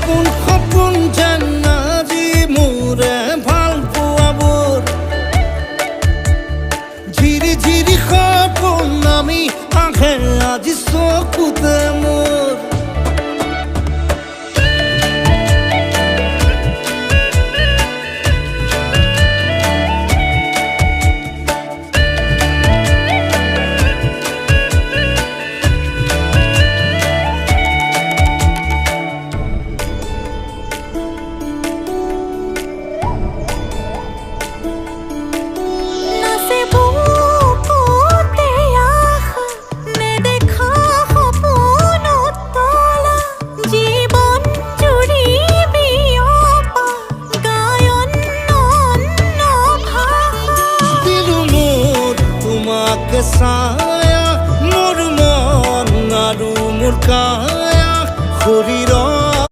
সপোন যেন আজি মোৰে ভাল পোৱাবোৰ ঝিৰি ঝিৰি সপোন আমি আহে আজি চকুতে মোৰ ছায়া মোৰ মন আৰু মোৰ কায়া শৰীৰ